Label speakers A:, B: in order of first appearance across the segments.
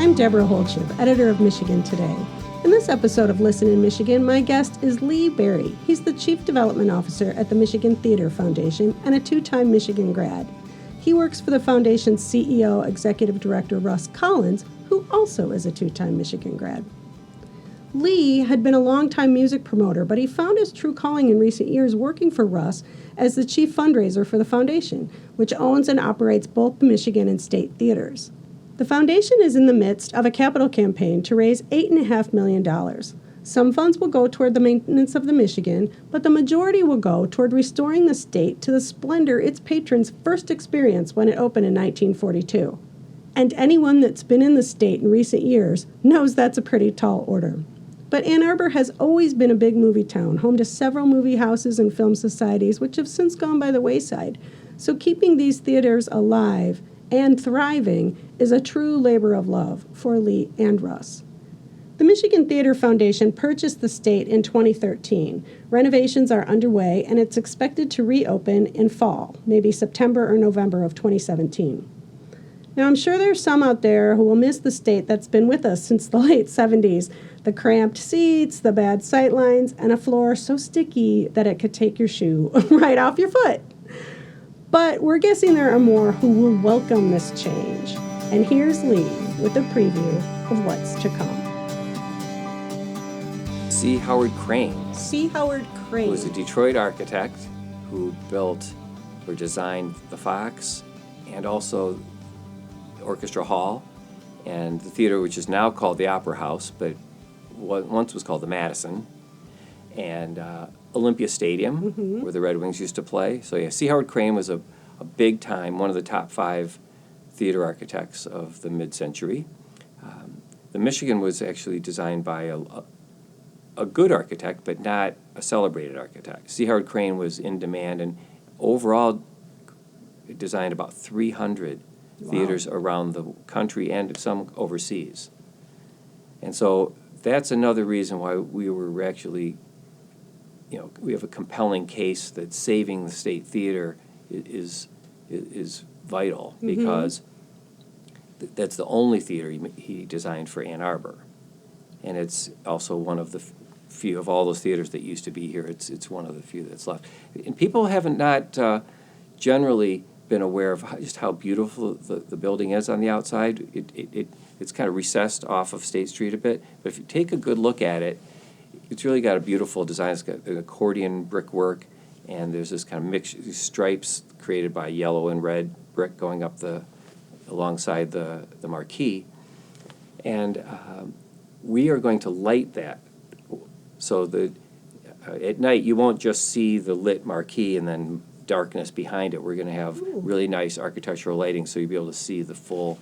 A: I'm Deborah Holchip, editor of Michigan Today. In this episode of Listen in Michigan, my guest is Lee Berry. He's the Chief Development Officer at the Michigan Theater Foundation and a two-time Michigan grad. He works for the foundation's CEO, Executive Director Russ Collins, who also is a two-time Michigan grad. Lee had been a longtime music promoter, but he found his true calling in recent years working for Russ as the chief fundraiser for the foundation, which owns and operates both the Michigan and state theaters. The foundation is in the midst of a capital campaign to raise $8.5 million. Some funds will go toward the maintenance of the Michigan, but the majority will go toward restoring the state to the splendor its patrons first experienced when it opened in 1942. And anyone that's been in the state in recent years knows that's a pretty tall order. But Ann Arbor has always been a big movie town, home to several movie houses and film societies, which have since gone by the wayside. So keeping these theaters alive and thriving is a true labor of love for Lee and Russ. The Michigan Theater Foundation purchased the state in 2013. Renovations are underway, and it's expected to reopen in fall, maybe September or November of 2017. Now, I'm sure there's some out there who will miss the state that's been with us since the late 70s. The cramped seats, the bad sightlines, and a floor so sticky that it could take your shoe right off your foot. But we're guessing there are more who will welcome this change. And here's Lee with a preview of what's to come.
B: C. Howard Crane.
A: C. Howard Crane.
B: Who was a Detroit architect who built or designed the Fox and also the Orchestra Hall and the theater, which is now called the Opera House, but once was called the Madison, and Olympia Stadium, where the Red Wings used to play. So yeah, C. Howard Crane was a big time, one of the top 5 theater architects of the mid-century. The Michigan was actually designed by a good architect, but not a celebrated architect. C. Howard Crane was in demand and overall designed about 300 theaters around the country and some overseas. And so that's another reason why we were actually, we have a compelling case that saving the State Theater is vital, because that's the only theater he designed for Ann Arbor. And it's also one of the few of all those theaters that used to be here. It's one of the few that's left. And people haven't not generally been aware of just how beautiful the building is on the outside. It's kind of recessed off of State Street a bit, but if you take a good look at it, it's really got a beautiful design. It's got an accordion brickwork, and there's this kind of mixed stripes created by yellow and red brick going up alongside the marquee. And we are going to light that so that at night you won't just see the lit marquee and then darkness behind it. We're going to have really nice architectural lighting, so you'll be able to see the full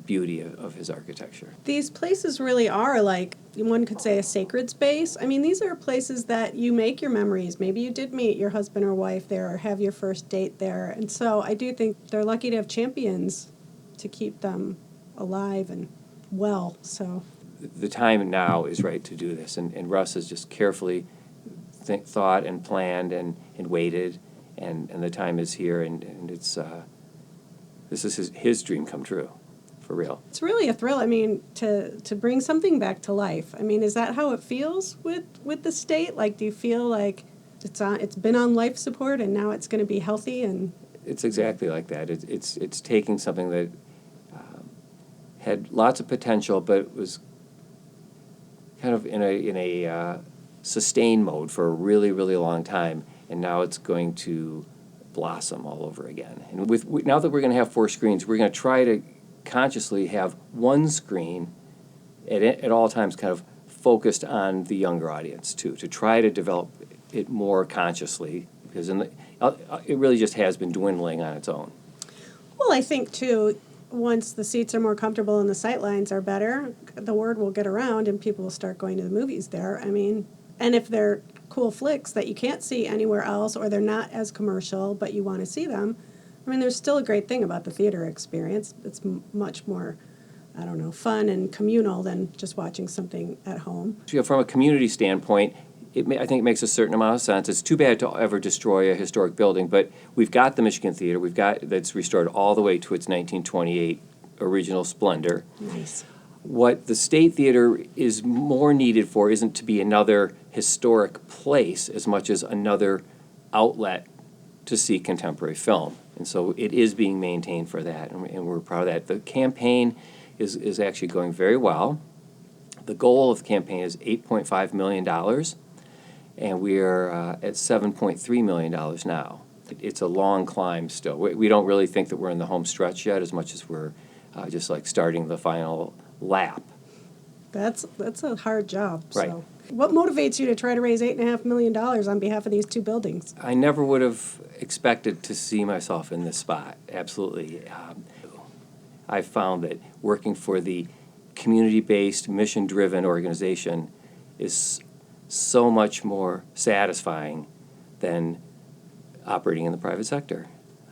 B: beauty of his architecture.
A: These places really are like, one could say, a sacred space. I mean, these are places that you make your memories. Maybe you did meet your husband or wife there or have your first date there. And so I do think they're lucky to have champions to keep them alive and well. So
B: the time now is right to do this, and Russ has just carefully thought and planned and waited, and the time is here, and it's this is his dream come true. For real. It's
A: really a thrill. I mean, to bring something back to life. I mean, is that how it feels with the state? Like, do you feel like it's been on life support and now it's going to be healthy? And
B: it's exactly like that. It's taking something that had lots of potential, but was kind of in a sustained mode for a really, really long time, and now it's going to blossom all over again. And now that we're going to have 4 screens, we're going to try to consciously have one screen at all times kind of focused on the younger audience too, to try to develop it more consciously, because it really just has been dwindling on its own.
A: Well, I think too, once the seats are more comfortable and the sight lines are better, the word will get around and people will start going to the movies there. I mean, and if they're cool flicks that you can't see anywhere else, or they're not as commercial but you want to see them, I mean, there's still a great thing about the theater experience. It's much more, fun and communal than just watching something at home.
B: From a community standpoint, I think it makes a certain amount of sense. It's too bad to ever destroy a historic building, but we've got the Michigan Theater. That's restored all the way to its 1928 original splendor.
A: Nice.
B: What the State Theater is more needed for isn't to be another historic place as much as another outlet to see contemporary film. And so it is being maintained for that, and we're proud of that. The campaign is actually going very well. The goal of the campaign is $8.5 million, and we are at $7.3 million now. It's a long climb still. We don't really think that we're in the home stretch yet as much as we're just like starting the final lap.
A: That's a hard job.
B: Right.
A: So, what motivates you to try to raise $8.5 million on behalf of these two buildings?
B: I never would have expected to see myself in this spot. Absolutely. I found that working for the community-based, mission-driven organization is so much more satisfying than operating in the private sector.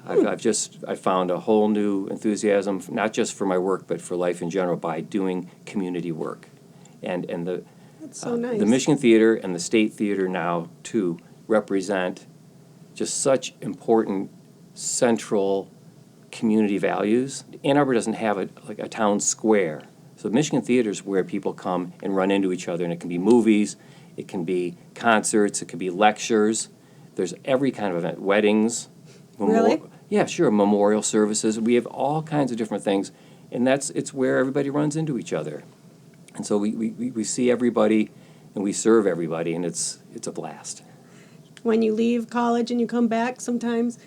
B: I've found a whole new enthusiasm, not just for my work, but for life in general, by doing community work. And
A: That's so nice.
B: the Michigan Theater and the State Theater now, too, represent just such important central community values. Ann Arbor doesn't have a town square. So Michigan Theater is where people come and run into each other, and it can be movies, it can be concerts, it can be lectures. There's every kind of event, weddings.
A: Really?
B: Yeah, sure, memorial services. We have all kinds of different things, and it's where everybody runs into each other. And so we see everybody, and we serve everybody, and it's a blast.
A: When you leave college and you come back, sometimes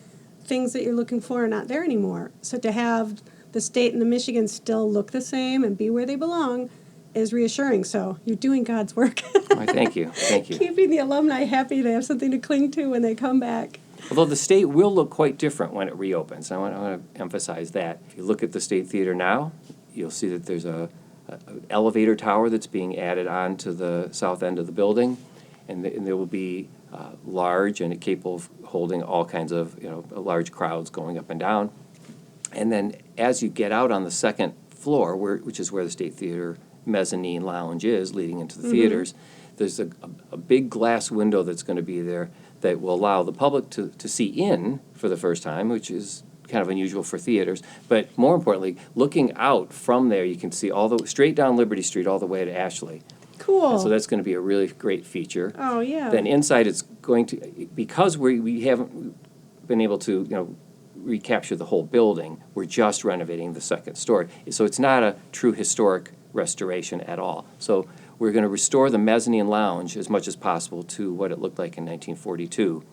A: things that you're looking for are not there anymore. So to have the state and the Michigan still look the same and be where they belong is reassuring. So you're doing God's work.
B: Why, thank you. Thank you.
A: Keeping the alumni happy, they have something to cling to when they come back.
B: Although the state will look quite different when it reopens. I want to emphasize that. If you look at the State Theater now, you'll see that there's an elevator tower that's being added on to the south end of the building, and there will be large and capable of holding all kinds of large crowds going up and down. And then as you get out on the second floor, which is where the State Theater mezzanine lounge is, leading into the theaters, there's a big glass window that's going to be there that will allow the public to see in for the first time, which is kind of unusual for theaters. But more importantly, looking out from there, you can see straight down Liberty Street all the way to Ashley.
A: Cool.
B: And so that's going to be a really great feature.
A: Oh, yeah.
B: Then inside it's going to, because we haven't been able to, recapture the whole building, we're just renovating the second story. So it's not a true historic restoration at all. So we're going to restore the mezzanine lounge as much as possible to what it looked like in 1942.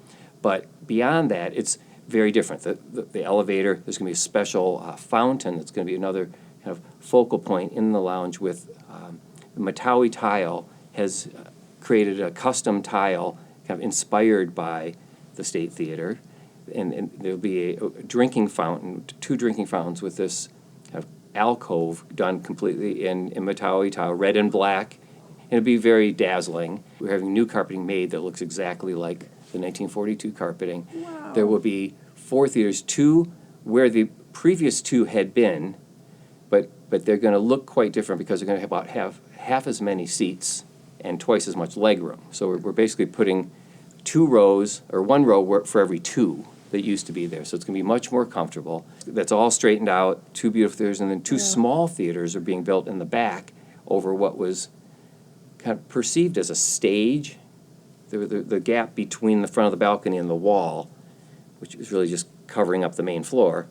B: But beyond that, it's very different. The elevator, there's going to be a special fountain that's going to be another kind of focal point in the lounge with Matawi Tile has created a custom tile kind of inspired by the State Theater. And there'll be a drinking fountain, 2 drinking fountains with this kind of alcove done completely in Matawi tile, red and black. And it'll be very dazzling. We're having new carpeting made that looks exactly like the 1942 carpeting.
A: Wow.
B: There will be 4 theaters, 2 where the previous 2 had been, but they're going to look quite different because they're going to have half as many seats and twice as much leg room. So we're basically putting 2 rows, or 1 row for every 2 that used to be there. So it's going to be much more comfortable. That's all straightened out, 2 beautiful theaters, and then 2 small theaters are being built in the back over what was kind of perceived as a stage. The gap between the front of the balcony and the wall, which is really just covering up the main floor,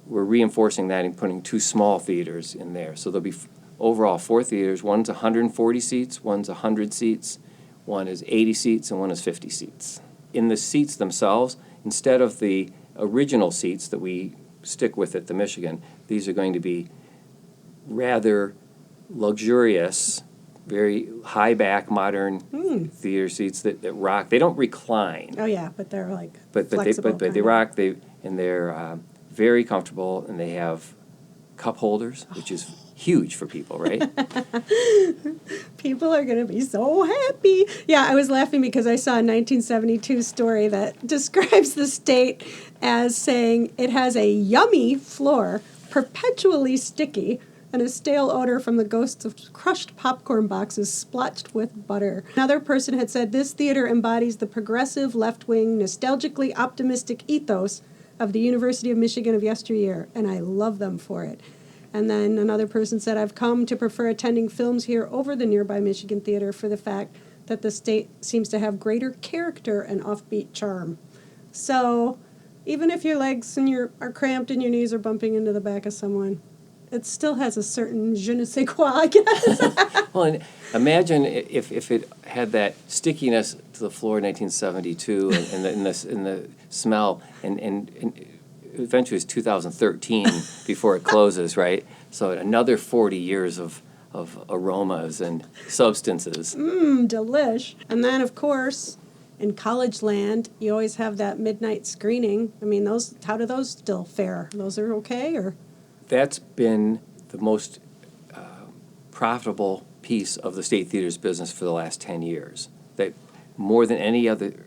B: we're reinforcing that and putting 2 small theaters in there. So there'll be overall 4 theaters. One's 140 seats, one's 100 seats, one is 80 seats, and one is 50 seats. In the seats themselves, instead of the original seats that we stick with at the Michigan, these are going to be rather luxurious, very high-back, modern theater seats that rock. They don't recline.
A: Oh, yeah, but they're like
B: But
A: flexible.
B: they rock. They're very comfortable, and they have cup holders, which is huge for people, right?
A: People are going to be so happy. Yeah, I was laughing because I saw a 1972 story that describes the state as saying it has a yummy floor, perpetually sticky, and a stale odor from the ghosts of crushed popcorn boxes splotched with butter. Another person had said this theater embodies the progressive, left-wing, nostalgically optimistic ethos of the University of Michigan of yesteryear, and I love them for it. And then another person said, I've come to prefer attending films here over the nearby Michigan Theater for the fact that the state seems to have greater character and offbeat charm. So even if your legs are cramped and your knees are bumping into the back of someone, it still has a certain je ne sais quoi, I guess.
B: Well, and imagine if it had that stickiness to the floor in 1972 and the smell, and eventually it's 2013 before it closes, right? So another 40 years of aromas and substances.
A: Delish. And then, of course, in college land, you always have that midnight screening. I mean, how do those still fare? Those are okay, or?
B: That's been the most profitable piece of the State Theater's business for the last 10 years. That more than any other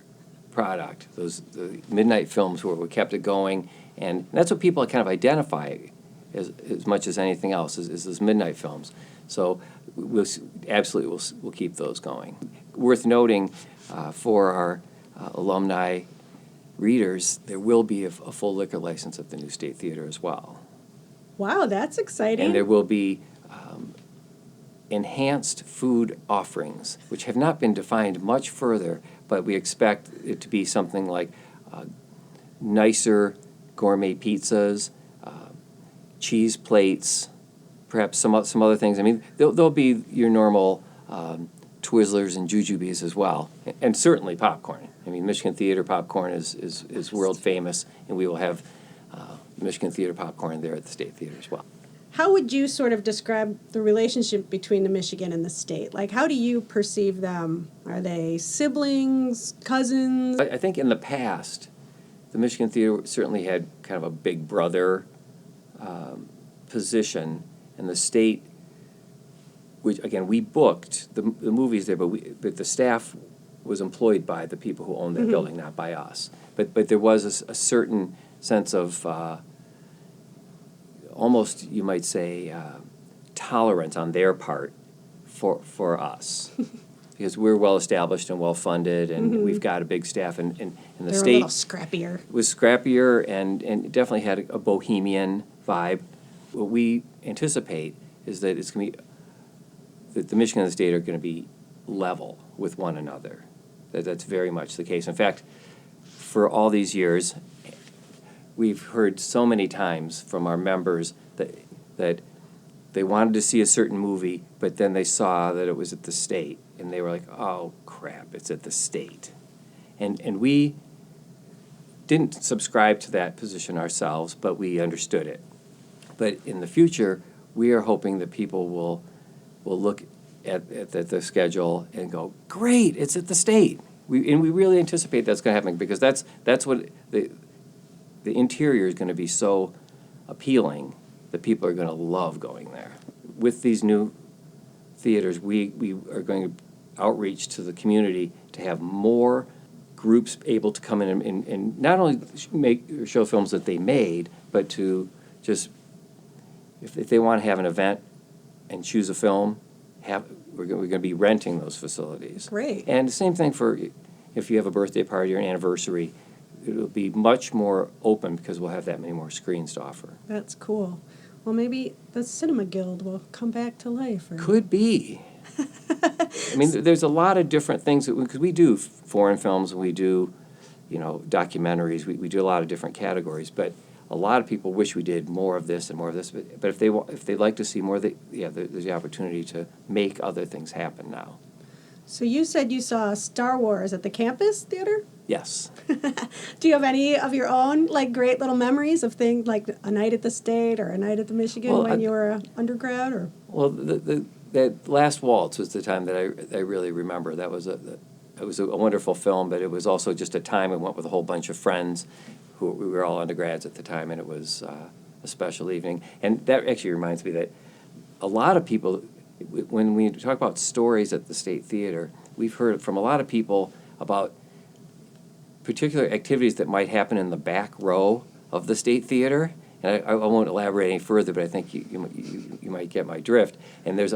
B: product, the midnight films where we kept it going, and that's what people kind of identify as much as anything else is those midnight films. So we'll keep those going. Worth noting for our alumni readers, there will be a full liquor license at the new State Theater as well.
A: Wow, that's exciting.
B: And there will be enhanced food offerings, which have not been defined much further, but we expect it to be something like nicer gourmet pizzas, cheese plates, perhaps some other things. I mean, there'll be your normal Twizzlers and Jujubes as well, and certainly popcorn. I mean, Michigan Theater popcorn is world famous, and we will have Michigan Theater popcorn there at the State Theater as well.
A: How would you sort of describe the relationship between the Michigan and the state? Like, how do you perceive them? Are they siblings, cousins?
B: I think in the past, the Michigan Theater certainly had kind of a big brother position, and the state, which again we booked the movies there, but the staff was employed by the people who owned that building, not by us. But there was a certain sense of almost, you might say, tolerance on their part for us. Because we're well established and well funded, and we've got a big staff, and the
A: They're
B: state
A: a little scrappier.
B: was scrappier and definitely had a bohemian vibe. What we anticipate is that it's going to be that the Michigan and the state are going to be level with one another. That's very much the case. In fact, for all these years, we've heard so many times from our members that they wanted to see a certain movie, but then they saw that it was at the state, and they were like, oh, crap, it's at the state. And we didn't subscribe to that position ourselves, but we understood it. But in the future, we are hoping that people will look at the schedule and go, great, it's at the state. We really anticipate that's going to happen, because that's what the interior is going to be so appealing that people are going to love going there. With these new theaters, we are going to outreach to the community to have more groups able to come in and not only show films that they made, but to just, if they want to have an event and choose a film, we're going to be renting those facilities.
A: Great.
B: And the same thing for if you have a birthday party or an anniversary, it'll be much more open because we'll have that many more screens to offer.
A: That's cool. Well, maybe the Cinema Guild will come back to life.
B: Could be. I mean, there's a lot of different things, because we do foreign films, and we do, documentaries. We do a lot of different categories, but a lot of people wish we did more of this and more of this. But if they'd like to see more, there's the opportunity to make other things happen now.
A: So you said you saw Star Wars at the campus theater?
B: Yes.
A: Do you have any of your own, great little memories of things like a night at the State or a night at the Michigan when you were an undergrad? Or?
B: Well, that last waltz was the time that I really remember. It was a wonderful film, but it was also just a time I went with a whole bunch of friends we were all undergrads at the time, and it was a special evening. And that actually reminds me that a lot of people, when we talk about stories at the State Theater, we've heard from a lot of people about particular activities that might happen in the back row of the State Theater. And I won't elaborate any further, but I think you might get my drift. And there's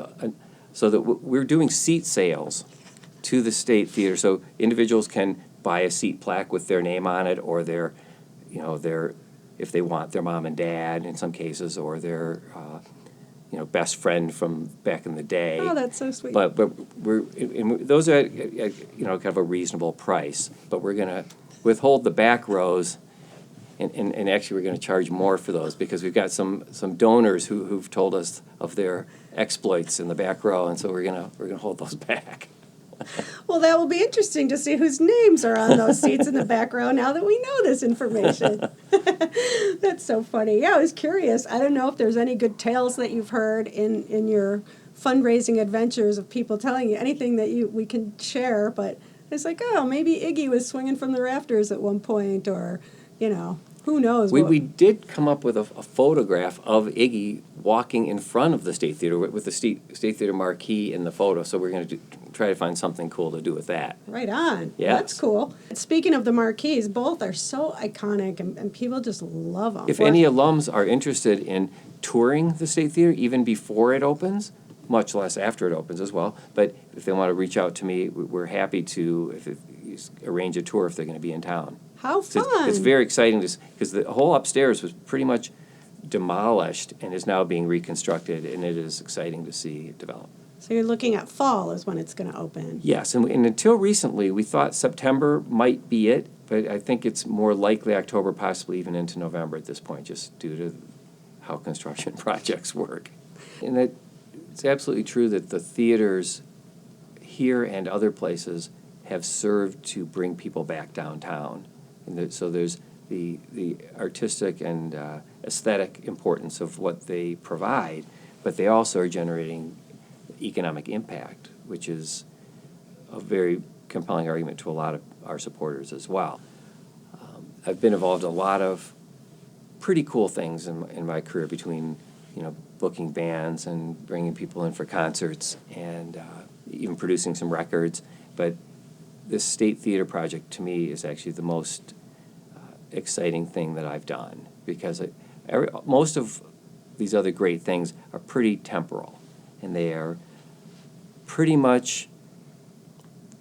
B: so that we're doing seat sales to the State Theater, so individuals can buy a seat plaque with their name on it, or their if they want, their mom and dad in some cases, or their best friend from back in the day.
A: Oh, that's so sweet.
B: But those are at kind of a reasonable price. But we're going to withhold the back rows, and actually we're going to charge more for those because we've got some donors who've told us of their exploits in the back row, and so we're gonna hold those back.
A: Well, that will be interesting to see whose names are on those seats in the back row now that we know this information. That's so funny. Yeah, I was curious. I don't know if there's any good tales that you've heard in your fundraising adventures of people telling you anything that we can share, but it's like, oh, maybe Iggy was swinging from the rafters at one point, or, who knows.
B: We did come up with a photograph of Iggy walking in front of the State Theater with the State Theater marquee in the photo, so we're going to try to find something cool to do with that.
A: Right on.
B: Yes.
A: That's cool. Speaking of the marquees, both are so iconic, and people just love them.
B: If any alums are interested in touring the State Theater, even before it opens, much less after it opens as well, but if they want to reach out to me, we're happy to arrange a tour if they're going to be in town.
A: How fun.
B: So it's very exciting because the whole upstairs was pretty much demolished and is now being reconstructed, and it is exciting to see it develop.
A: So you're looking at fall is when it's going to open.
B: Yes, and until recently, we thought September might be it, but I think it's more likely October, possibly even into November at this point, just due to how construction projects work. And it's absolutely true that the theaters here and other places have served to bring people back downtown. And so there's the artistic and aesthetic importance of what they provide, but they also are generating economic impact, which is a very compelling argument to a lot of our supporters as well. I've been involved in a lot of pretty cool things in my career, between booking bands and bringing people in for concerts and even producing some records. But this State Theater project, to me, is actually the most exciting thing that I've done, because most of these other great things are pretty temporal, and they are pretty much,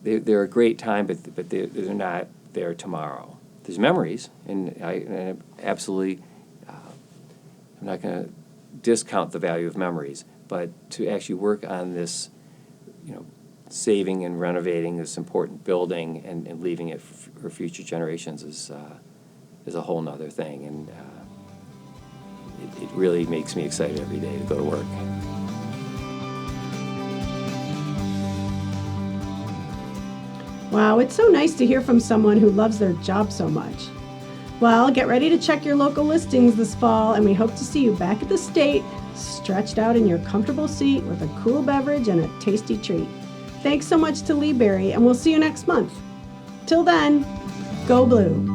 B: they're a great time, but they're not there tomorrow. There's memories, and I absolutely, I'm not going to discount the value of memories, but to actually work on this, saving and renovating this important building and leaving it for future generations is a whole nother thing, and it really makes me excited every day to go to work.
A: Wow, it's so nice to hear from someone who loves their job so much. Well, get ready to check your local listings this fall, and we hope to see you back at the State, stretched out in your comfortable seat with a cool beverage and a tasty treat. Thanks so much to Lee Berry, and we'll see you next month. Till then, go Blue.